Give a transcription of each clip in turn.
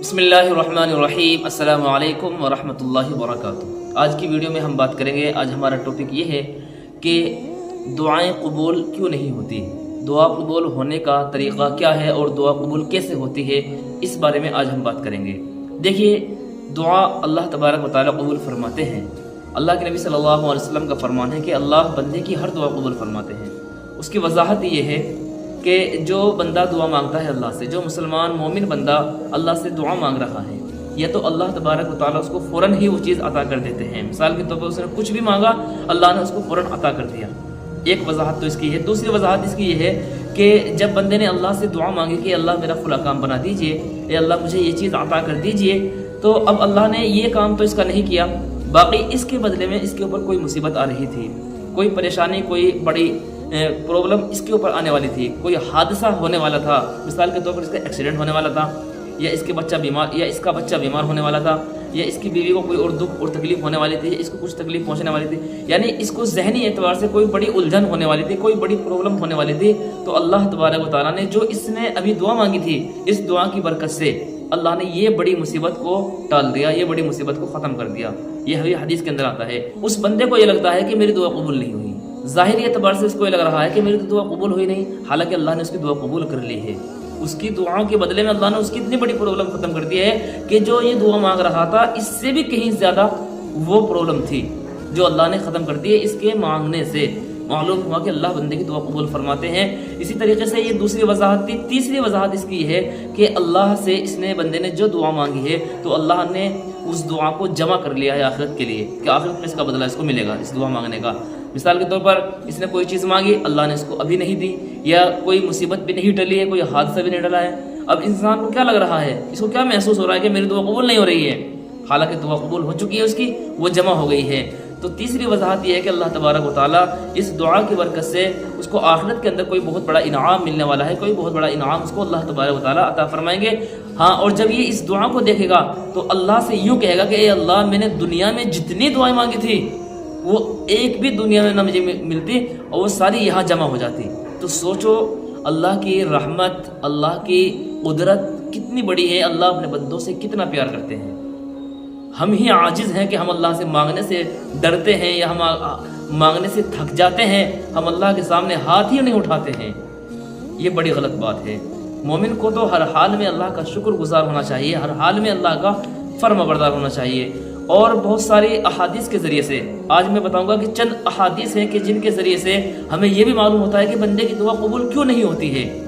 بسم اللہ الرحمن الرحیم۔ السلام علیکم ورحمۃ اللہ وبرکاتہ۔ آج کی ویڈیو میں ہم بات کریں گے، آج ہمارا ٹاپک یہ ہے کہ دعائیں قبول کیوں نہیں ہوتی، دعا قبول ہونے کا طریقہ کیا ہے اور دعا قبول کیسے ہوتی ہے، اس بارے میں آج ہم بات کریں گے۔ دیکھیے، دعا اللہ تبارک و تعالیٰ قبول فرماتے ہیں۔ اللہ کے نبی صلی اللہ علیہ وسلم کا فرمان ہے کہ اللہ بندے کی ہر دعا قبول فرماتے ہیں۔ اس کی وضاحت یہ ہے کہ جو بندہ دعا مانگتا ہے اللہ سے، جو مسلمان مومن بندہ اللہ سے دعا مانگ رہا ہے، یا تو اللہ تبارک و تعالیٰ اس کو فوراً ہی وہ چیز عطا کر دیتے ہیں۔ مثال کے طور پر اس نے کچھ بھی مانگا، اللہ نے اس کو فوراً عطا کر دیا۔ ایک وضاحت تو اس کی ہے۔ دوسری وضاحت اس کی یہ ہے کہ جب بندے نے اللہ سے دعا مانگی کہ اللہ میرا فلاں کام بنا دیجئے، یا اللہ مجھے یہ چیز عطا کر دیجئے، تو اب اللہ نے یہ کام تو اس کا نہیں کیا، باقی اس کے بدلے میں اس کے اوپر کوئی مصیبت آ رہی تھی، کوئی پریشانی، کوئی بڑی پرابلم اس کے اوپر آنے والی تھی، کوئی حادثہ ہونے والا تھا۔ مثال کے طور پر اس کا ایکسیڈنٹ ہونے والا تھا، یا اس کے بچہ بیمار، یا اس کا بچہ بیمار ہونے والا تھا، یا اس کی بیوی کو کوئی اور دکھ اور تکلیف ہونے والی تھی، اس کو کچھ تکلیف پہنچنے والی تھی، یعنی اس کو ذہنی اعتبار سے کوئی بڑی الجھن ہونے والی تھی، کوئی بڑی پرابلم ہونے والی تھی۔ تو اللہ تبارک و تعالیٰ نے جو اس نے ابھی دعا مانگی تھی، اس دعا کی برکت سے اللہ نے یہ بڑی مصیبت کو ٹال دیا، یہ بڑی مصیبت کو ختم کر دیا۔ یہ حدیث کے اندر آتا ہے۔ اس بندے کو یہ لگتا ہے کہ میری دعا قبول نہیں ہوئی، ظاہری اعتبار سے اس کو یہ لگ رہا ہے کہ میری تو دعا قبول ہوئی نہیں، حالانکہ اللہ نے اس کی دعا قبول کر لی ہے۔ اس کی دعاؤں کے بدلے میں اللہ نے اس کی اتنی بڑی پرابلم ختم کر دی ہے کہ جو یہ دعا مانگ رہا تھا، اس سے بھی کہیں زیادہ وہ پرابلم تھی جو اللہ نے ختم کر دی ہے اس کے مانگنے سے۔ معلوم ہوا کہ اللہ بندے کی دعا قبول فرماتے ہیں۔ اسی طریقے سے یہ دوسری وضاحت تھی۔ تیسری وضاحت اس کی ہے کہ اللہ سے اس نے بندے نے جو دعا مانگی ہے، تو اللہ نے اس دعا کو جمع کر لیا ہے آخرت کے لیے، کہ آخرت میں اس کا بدلہ اس کو ملے گا اس دعا مانگنے کا۔ مثال کے طور پر اس نے کوئی چیز مانگی، اللہ نے اس کو ابھی نہیں دی، یا کوئی مصیبت بھی نہیں ٹلی ہے، کوئی حادثہ بھی نہیں ٹلا ہے۔ اب انسان کو کیا لگ رہا ہے، اس کو کیا محسوس ہو رہا ہے کہ میری دعا قبول نہیں ہو رہی ہے، حالانکہ دعا قبول ہو چکی ہے، اس کی وہ جمع ہو گئی ہے۔ تو تیسری وضاحت یہ ہے کہ اللہ تبارک و تعالیٰ اس دعا کی برکت سے اس کو آخرت کے اندر کوئی بہت بڑا انعام ملنے والا ہے، کوئی بہت بڑا انعام اس کو اللہ تبارک و تعالیٰ عطا فرمائیں گے۔ ہاں، اور جب یہ اس دعا کو دیکھے گا تو اللہ سے یوں کہے گا کہ اے اللہ، میں نے دنیا میں جتنی دعائیں مانگی تھی، وہ ایک بھی دنیا میں نہ مجھے ملتی اور وہ ساری یہاں جمع ہو جاتی۔ تو سوچو اللہ کی رحمت، اللہ کی قدرت کتنی بڑی ہے، اللہ اپنے بندوں سے کتنا پیار کرتے ہیں۔ ہم ہی عاجز ہیں کہ ہم اللہ سے مانگنے سے ڈرتے ہیں، یا ہم مانگنے سے تھک جاتے ہیں، ہم اللہ کے سامنے ہاتھ ہی نہیں اٹھاتے ہیں۔ یہ بڑی غلط بات ہے۔ مومن کو تو ہر حال میں اللہ کا شکر گزار ہونا چاہیے، ہر حال میں اللہ کا فرما بردار ہونا چاہیے۔ اور بہت ساری احادیث کے ذریعے سے آج میں بتاؤں گا کہ چند احادیث ہیں کہ جن کے ذریعے سے ہمیں یہ بھی معلوم ہوتا ہے کہ بندے کی دعا قبول کیوں نہیں ہوتی ہے۔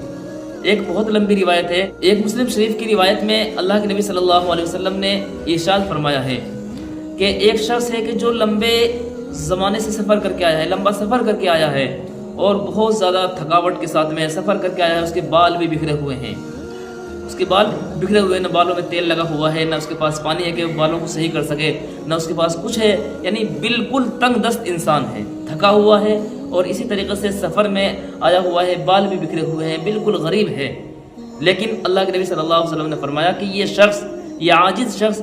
ایک بہت لمبی روایت ہے، ایک مسلم شریف کی روایت میں اللہ کے نبی صلی اللہ علیہ وسلم نے ارشاد فرمایا ہے کہ ایک شخص ہے کہ جو لمبے زمانے سے سفر کر کے آیا ہے، لمبا سفر کر کے آیا ہے، اور بہت زیادہ تھکاوٹ کے ساتھ میں سفر کر کے آیا ہے، اس کے بال بھی بکھرے ہوئے ہیں، اس کے بال بکھرے ہوئے، نہ بالوں میں تیل لگا ہوا ہے، نہ اس کے پاس پانی ہے کہ وہ بالوں کو صحیح کر سکے، نہ اس کے پاس کچھ ہے، یعنی بالکل تنگ دست انسان ہے، تھکا ہوا ہے، اور اسی طریقے سے سفر میں آیا ہوا ہے، بال بھی بکھرے ہوئے ہیں، بالکل غریب ہے۔ لیکن اللہ کے نبی صلی اللہ علیہ وسلم نے فرمایا کہ یہ شخص، یہ عاجز شخص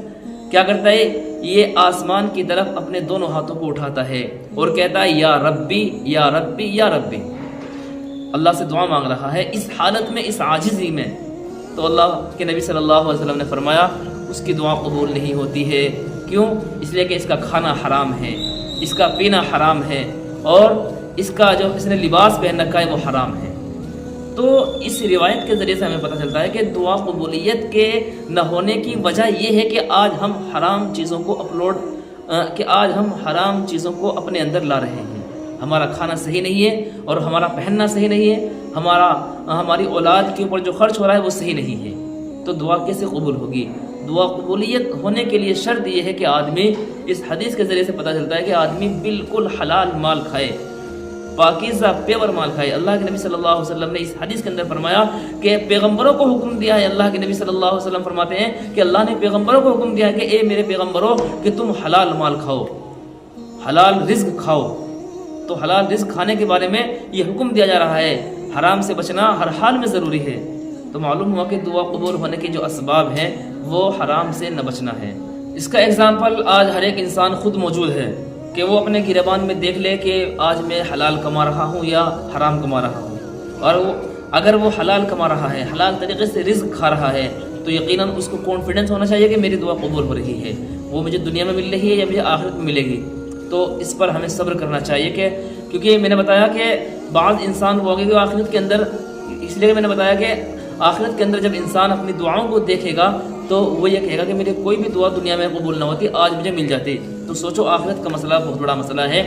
کیا کرتا ہے، یہ آسمان کی طرف اپنے دونوں ہاتھوں کو اٹھاتا ہے اور کہتا ہے یا ربی یا ربی یا ربی، اللہ سے دعا مانگ رہا ہے اس حالت میں، اس عاجزی میں۔ تو اللہ کے نبی صلی اللہ علیہ وسلم نے فرمایا اس کی دعا قبول نہیں ہوتی ہے۔ کیوں؟ اس لیے کہ اس کا کھانا حرام ہے، اس کا پینا حرام ہے، اور اس کا جو اس نے لباس پہن رکھا ہے وہ حرام ہے۔ تو اس روایت کے ذریعے سے ہمیں پتہ چلتا ہے کہ دعا قبولیت کے نہ ہونے کی وجہ یہ ہے کہ آج ہم حرام چیزوں کو اپنے اندر لا رہے ہیں۔ ہمارا کھانا صحیح نہیں ہے، اور ہمارا پہننا صحیح نہیں ہے، ہماری اولاد کے اوپر جو خرچ ہو رہا ہے وہ صحیح نہیں ہے۔ تو دعا کیسے قبول ہوگی؟ دعا قبولیت ہونے کے لیے شرط یہ ہے کہ آدمی، اس حدیث کے ذریعے سے پتہ چلتا ہے کہ آدمی بالکل حلال مال کھائے، پاکیزہ پیور مال کھائے۔ اللہ کے نبی صلی اللہ علیہ وسلم نے اس حدیث کے اندر فرمایا کہ پیغمبروں کو حکم دیا ہے، اللہ کے نبی صلی اللہ علیہ وسلم فرماتے ہیں کہ اللہ نے پیغمبروں کو حکم دیا ہے کہ اے میرے پیغمبروں کہ تم حلال مال کھاؤ، حلال رزق کھاؤ۔ تو حلال رزق کھانے کے بارے میں یہ حکم دیا جا رہا ہے، حرام سے بچنا ہر حال میں ضروری ہے۔ تو معلوم ہوا کہ دعا قبول ہونے کے جو اسباب ہیں وہ حرام سے نہ بچنا ہے۔ اس کا اگزامپل آج ہر ایک انسان خود موجود ہے کہ وہ اپنے گریبان میں دیکھ لے کہ آج میں حلال کما رہا ہوں یا حرام کما رہا ہوں، اور اگر وہ حلال کما رہا ہے، حلال طریقے سے رزق کھا رہا ہے، تو یقیناً اس کو کانفیڈنس ہونا چاہیے کہ میری دعا قبول ہو رہی ہے، وہ مجھے دنیا میں مل رہی ہے یا مجھے آخرت میں ملے گی۔ تو اس پر ہمیں صبر کرنا چاہیے کہ کیونکہ میں نے بتایا کہ بعض انسان ہوگے کہ آخرت کے اندر، اس لیے میں نے بتایا کہ آخرت کے اندر جب انسان اپنی دعاؤں کو دیکھے گا تو وہ یہ کہے گا کہ میری کوئی بھی دعا دنیا میں قبول نہ ہوتی، آج مجھے مل جاتی۔ تو سوچو آخرت کا مسئلہ بہت بڑا مسئلہ ہے۔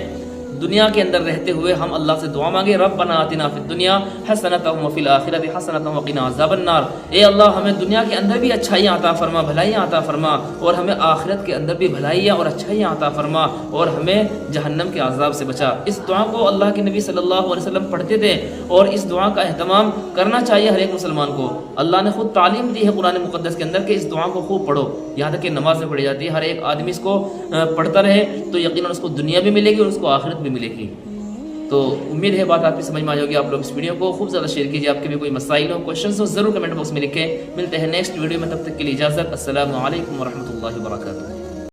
دنیا کے اندر رہتے ہوئے ہم اللہ سے دعا مانگے، ربنا آتنا فی الدنیا حسنۃ وفی الآخرۃ حسنۃ وقنا عذاب النار، اے اللہ ہمیں دنیا کے اندر بھی اچھائیاں عطا فرما، بھلائیاں عطا فرما، اور ہمیں آخرت کے اندر بھی بھلائیاں اور اچھائیاں عطا فرما، اور ہمیں جہنم کے عذاب سے بچا۔ اس دعا کو اللہ کے نبی صلی اللہ علیہ وسلم پڑھتے تھے، اور اس دعا کا اہتمام کرنا چاہیے ہر ایک مسلمان کو۔ اللہ نے خود تعلیم دی ہے قرآن مقدس کے اندر کہ اس دعا کو خوب پڑھو، یہاں تک کہ نماز میں پڑھی جاتی ہے، ہر ایک آدمی اس کو پڑھتا رہے تو یقیناً اس کو دنیا بھی ملے گی اور اس کو آخرت بھی ملے گی۔ تو امید ہے بات آپ کی سمجھ میں آ جائے گی۔ آپ لوگ اس ویڈیو کو خوب زیادہ شیئر کیجیے، آپ کے بھی کوئی مسائل ہو، کوشچنس ہو، ضرور کمنٹ باکس میں لکھیں۔ ملتے ہیں نیکسٹ ویڈیو میں، تب تک کے لیے اجازت، السلام علیکم ورحمۃ اللہ وبرکاتہ۔